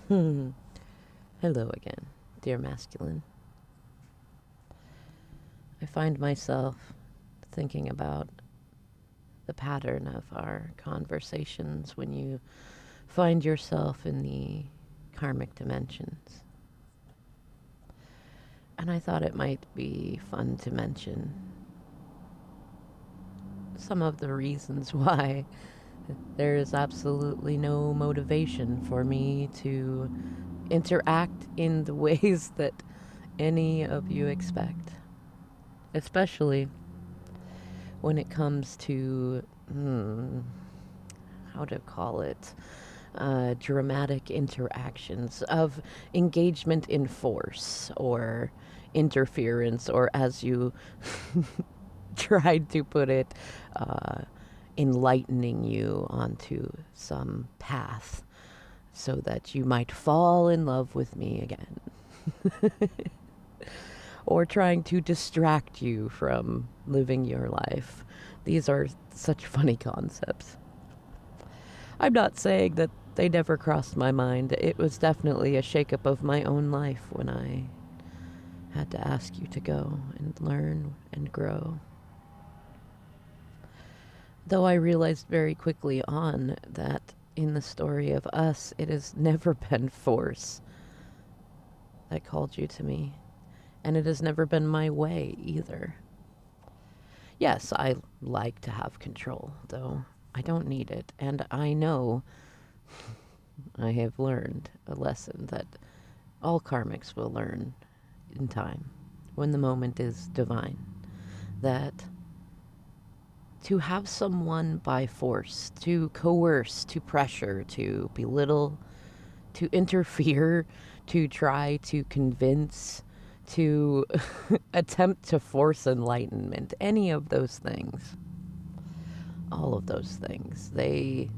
Hmm. Hello again, dear masculine. I find myself thinking about the pattern of our conversations when you find yourself in the karmic dimensions. And I thought it might be fun to mention some of the reasons why there is absolutely no motivation for me to interact in the ways that any of you expect, especially when it comes to, how to call it, dramatic interactions of engagement in force or interference, or as you tried to put it, uh, enlightening you onto some path so that you might fall in love with me again. Or trying to distract you from living your life. These are such funny concepts. I'm not saying that they never crossed my mind. It was definitely a shakeup of my own life when I had to ask you to go and learn and grow. Though I realized very quickly on that in the story of us, it has never been force that called you to me. And it has never been my way either. Yes, I like to have control, though I don't need it. And I know I have learned a lesson that all karmics will learn in time when the moment is divine. That to have someone by force, to coerce, to pressure, to belittle, to interfere, to try to convince, to attempt to force enlightenment, any of those things, all of those things, they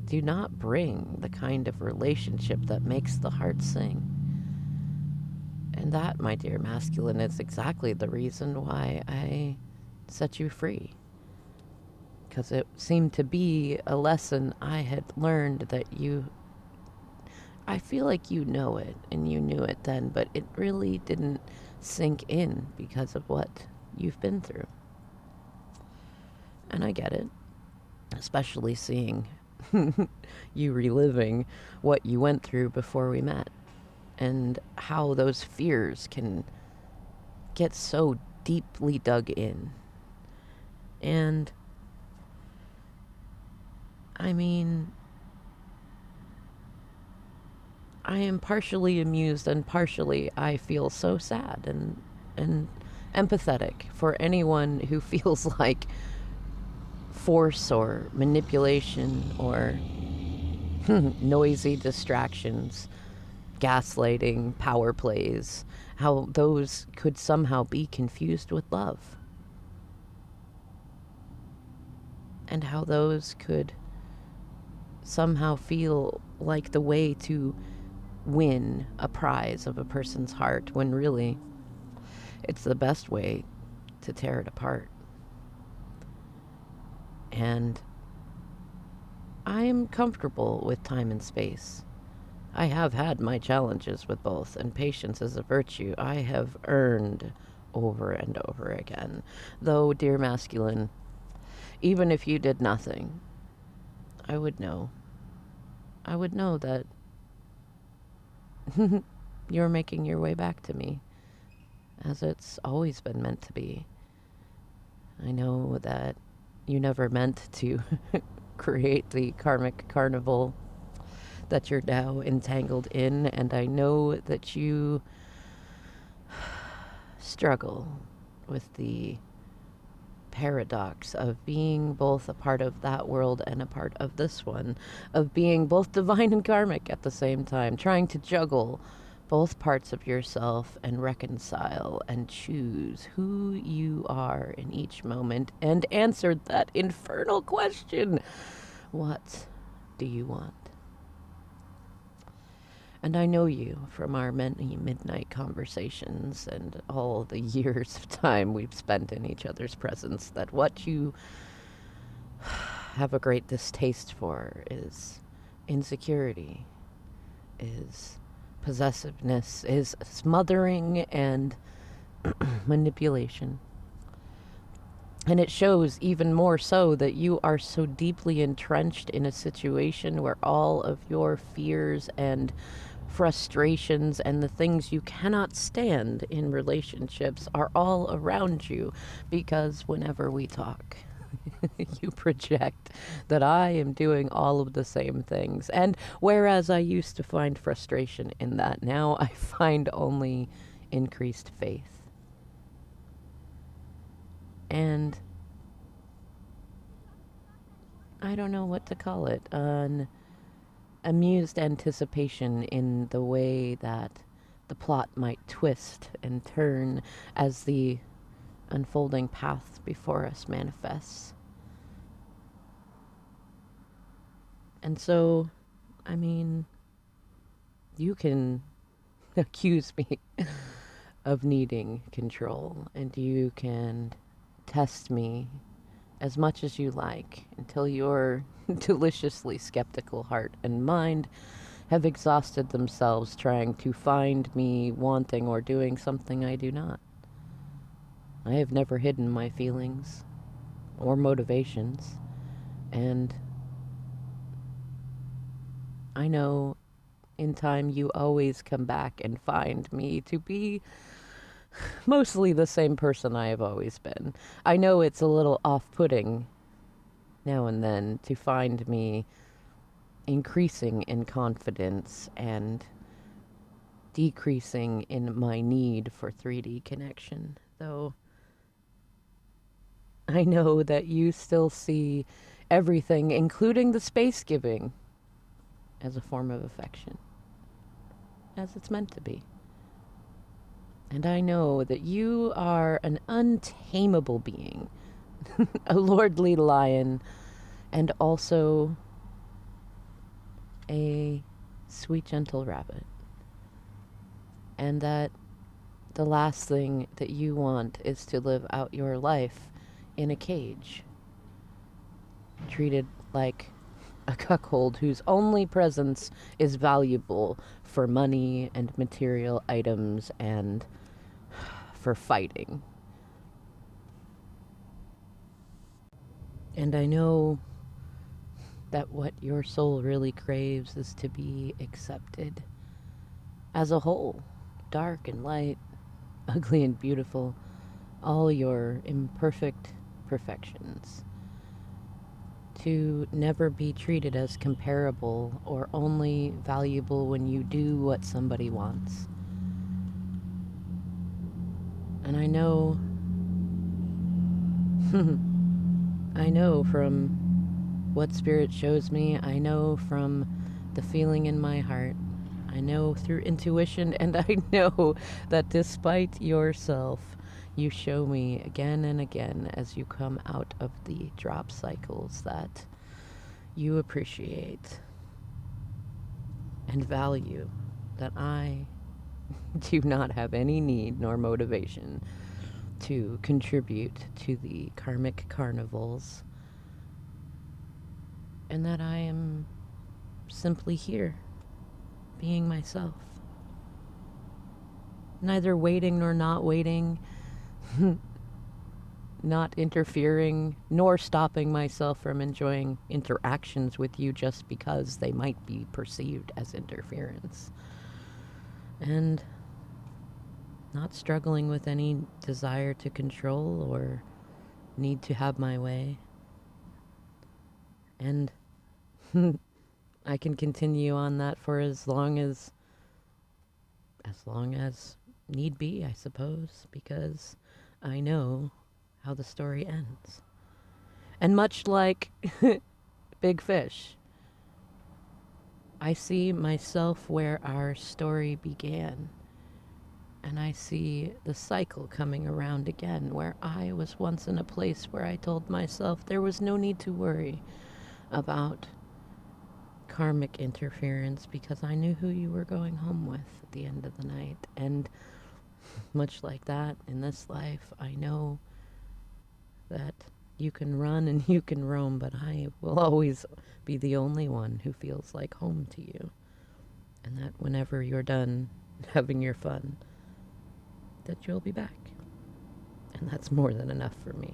do not bring the kind of relationship that makes the heart sing. And that, my dear masculine, is exactly the reason why I set you free. Because it seemed to be a lesson I had learned that you, I feel like you know it and you knew it then, but it really didn't sink in because of what you've been through. And I get it, especially seeing you reliving what you went through before we met and how those fears can get so deeply dug in. And I mean, I am partially amused and partially I feel so sad and empathetic for anyone who feels like force or manipulation or noisy distractions, gaslighting, power plays, how those could somehow be confused with love. And how those could somehow feel like the way to win a prize of a person's heart when really it's the best way to tear it apart. And I am comfortable with time and space. I have had my challenges with both, and patience is a virtue I have earned over and over again. Though, dear masculine, even if you did nothing, I would know. I would know that you're making your way back to me, as it's always been meant to be. I know that you never meant to create the karmic carnival that you're now entangled in, and I know that you struggle with the paradox of being both a part of that world and a part of this one, of being both divine and karmic at the same time, trying to juggle both parts of yourself and reconcile and choose who you are in each moment and answer that infernal question: what do you want? And I know you from our many midnight conversations and all the years of time we've spent in each other's presence, that what you have a great distaste for is insecurity, is possessiveness, is smothering and manipulation. And it shows even more so that you are so deeply entrenched in a situation where all of your fears and frustrations and the things you cannot stand in relationships are all around you, because whenever we talk, you project that I am doing all of the same things. And whereas I used to find frustration in that, now I find only increased faith. And I don't know what to call it, an amused anticipation in the way that the plot might twist and turn as the unfolding path before us manifests. And so, I mean, you can accuse me of needing control, and you can test me as much as you like until your deliciously skeptical heart and mind have exhausted themselves trying to find me wanting or doing something I do not. I have never hidden my feelings or motivations, and I know in time you always come back and find me to be mostly the same person I have always been. I know it's a little off-putting now and then to find me increasing in confidence and decreasing in my need for 3D connection, though I know that you still see everything, including the space giving, as a form of affection, as it's meant to be. And I know that you are an untamable being, a lordly lion, and also a sweet, gentle rabbit. And that the last thing that you want is to live out your life in a cage, treated like a cuckold whose only presence is valuable for money and material items and for fighting. And I know that what your soul really craves is to be accepted as a whole, dark and light, ugly and beautiful, all your imperfect perfections. To never be treated as comparable or only valuable when you do what somebody wants. And I know, I know from what Spirit shows me, I know from the feeling in my heart, I know through intuition, and I know that despite yourself, you show me again and again as you come out of the drop cycles that you appreciate and value that I do not have any need nor motivation to contribute to the karmic carnivals, and that I am simply here, being myself. Neither waiting nor not waiting, not interfering, nor stopping myself from enjoying interactions with you just because they might be perceived as interference. And not struggling with any desire to control or need to have my way. And I can continue on that for as long as need be, I suppose, because I know how the story ends. And much like Big Fish, I see myself where our story began. And I see the cycle coming around again, where I was once in a place where I told myself there was no need to worry about karmic interference because I knew who you were going home with at the end of the night. And much like that, in this life, I know that you can run and you can roam, but I will always be the only one who feels like home to you. and that whenever you're done having your fun, that you'll be back. And that's more than enough for me.